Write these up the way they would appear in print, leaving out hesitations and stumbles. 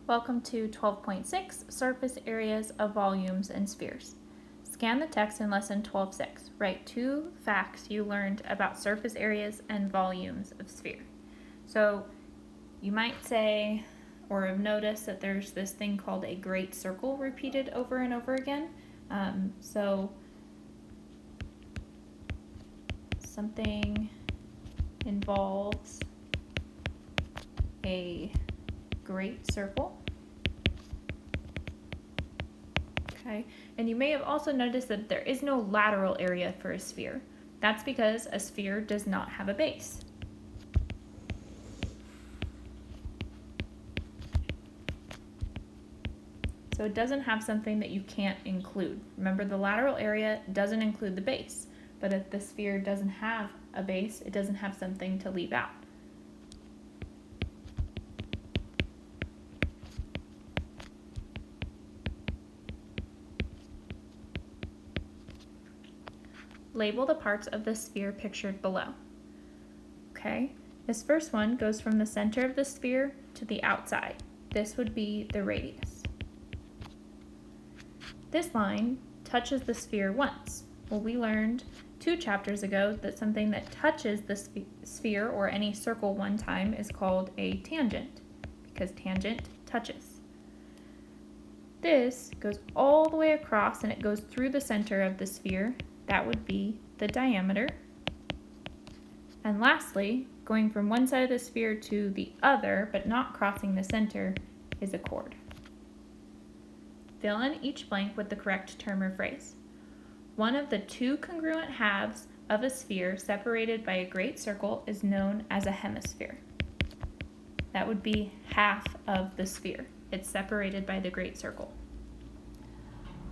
Welcome to 12.6, Surface Areas of Volumes and Spheres. Scan the text in Lesson 12.6. Write 2 facts you learned about surface areas and volumes of sphere. So you might say or have noticed that there's this thing called a great circle repeated over and over again. So something involves a great circle. Okay, and you may have also noticed that there is no lateral area for a sphere. That's because a sphere does not have a base. So it doesn't have something that you can't include. Remember, the lateral area doesn't include the base, but if the sphere doesn't have a base, it doesn't have something to leave out. Label the parts of the sphere pictured below. Okay, this first one goes from the center of the sphere to the outside. This would be the radius. This line touches the sphere once. Well, we learned 2 chapters ago that something that touches the sphere or any circle one time is called a tangent, because tangent touches. This goes all the way across and it goes through the center of the sphere. That would be the diameter. And lastly, going from one side of the sphere to the other, but not crossing the center, is a chord. Fill in each blank with the correct term or phrase. One of the 2 congruent halves of a sphere separated by a great circle is known as a hemisphere. That would be half of the sphere. It's separated by the great circle.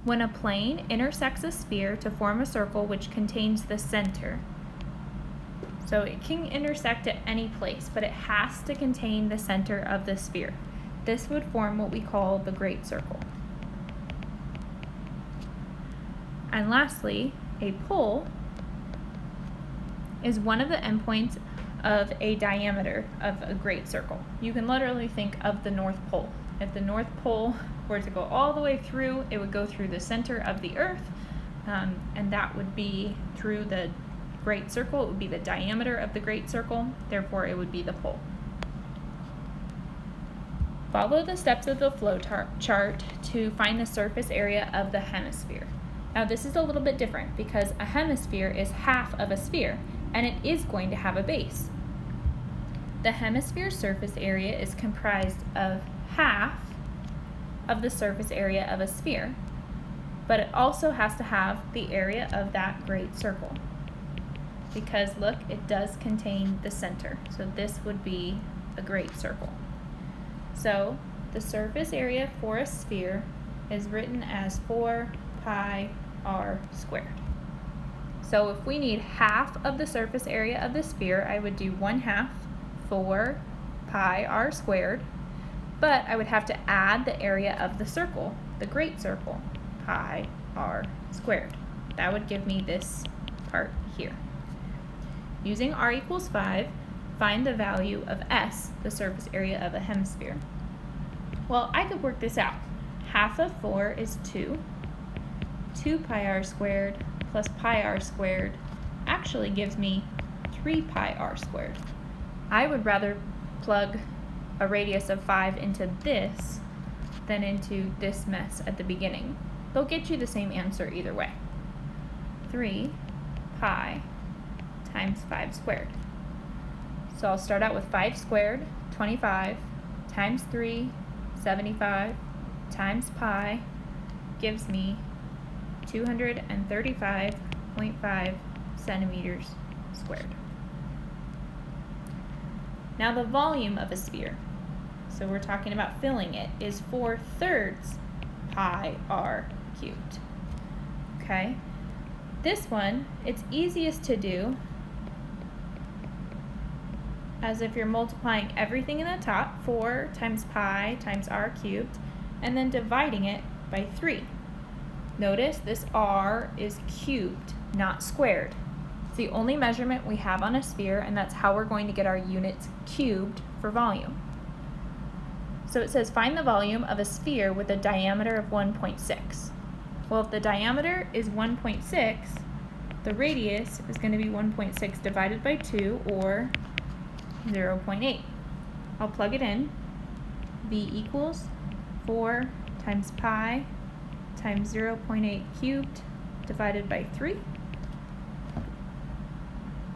When a plane intersects a sphere to form a circle which contains the center, so it can intersect at any place, but it has to contain the center of the sphere. This would form what we call the great circle. And lastly, a pole is one of the endpoints of a diameter of a great circle. You can literally think of the North Pole. If the North Pole were to go all the way through, it would go through the center of the Earth, and that would be through the great circle. It would be the diameter of the great circle, therefore it would be the pole. Follow the steps of the flow chart to find the surface area of the hemisphere. Now this is a little bit different because a hemisphere is half of a sphere, and it is going to have a base. The hemisphere's surface area is comprised of half of the surface area of a sphere, but it also has to have the area of that great circle, because look, it does contain the center, so this would be a great circle. So the surface area for a sphere is written as 4 pi r squared. So if we need half of the surface area of the sphere, I would do 1/2 4 pi r squared, but I would have to add the area of the circle, the great circle, pi r squared. That would give me this part here. Using r equals 5, find the value of S, the surface area of a hemisphere. Well, I could work this out. Half of 4 is 2. 2 pi r squared plus pi r squared actually gives me 3 pi r squared. I would rather plug a radius of 5 into this than into this mess at the beginning. They'll get you the same answer either way. 3 pi times 5 squared. So I'll start out with 5 squared, 25, times 3, 75, times pi, gives me 235.5 centimeters squared. Now the volume of a sphere, so we're talking about filling it, is 4/3 pi r cubed. Okay, this one, it's easiest to do as if you're multiplying everything in the top, 4 times pi times r cubed, and then dividing it by 3. Notice this r is cubed, not squared. It's the only measurement we have on a sphere, and that's how we're going to get our units cubed for volume. So it says find the volume of a sphere with a diameter of 1.6. Well, if the diameter is 1.6, the radius is going to be 1.6 divided by 2, or 0.8. I'll plug it in. V equals 4 times pi times 0.8 cubed divided by 3.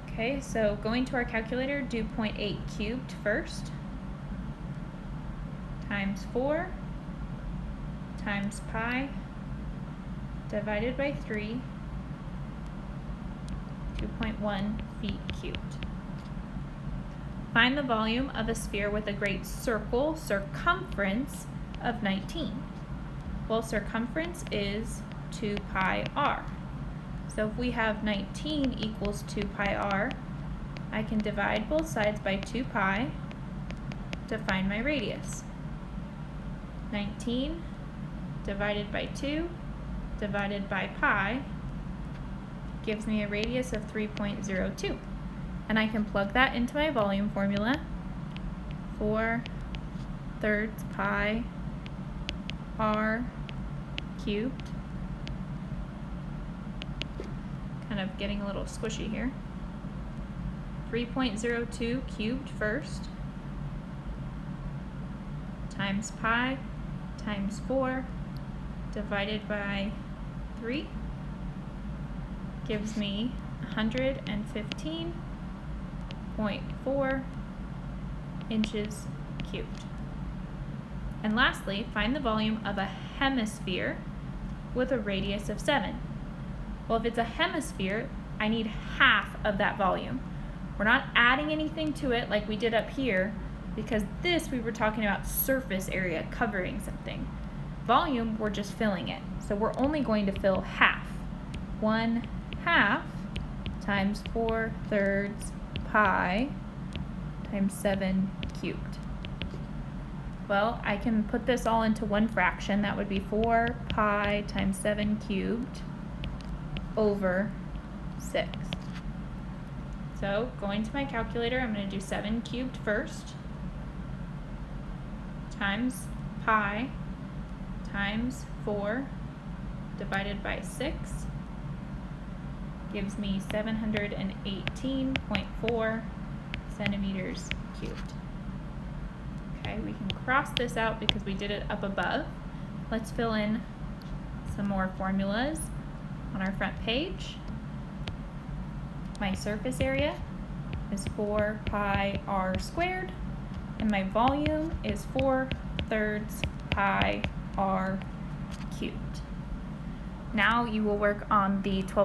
Okay, so going to our calculator, do 0.8 cubed first, times 4 times pi divided by 3, 2.1 feet cubed. Find the volume of a sphere with a great circle circumference of 19. Well, circumference is 2 pi r. So if we have 19 equals 2 pi r, I can divide both sides by 2 pi to find my radius. 19 divided by 2 divided by pi gives me a radius of 3.02. And I can plug that into my volume formula. 4/3 pi r cubed. Kind of getting a little squishy here. 3.02 cubed first, times pi times 4 divided by 3 gives me 115.4 inches cubed. And lastly, find the volume of a hemisphere with a radius of 7. Well, if it's a hemisphere, I need half of that volume. We're not adding anything to it like we did up here, because this we were talking about surface area covering something. Volume, we're just filling it. So we're only going to fill half. 1/2 times 4/3 pi times 7 cubed. Well, I can put this all into one fraction. That would be 4 pi times 7 cubed over 6. So going to my calculator, I'm going to do 7 cubed first, times pi times 4 divided by 6 gives me 718.4 centimeters cubed. Okay, we can cross this out because we did it up above. Let's fill in some more formulas on our front page. My surface area is 4 pi r squared, and my volume is 4/3 pi r cubed. Now you will work on the 12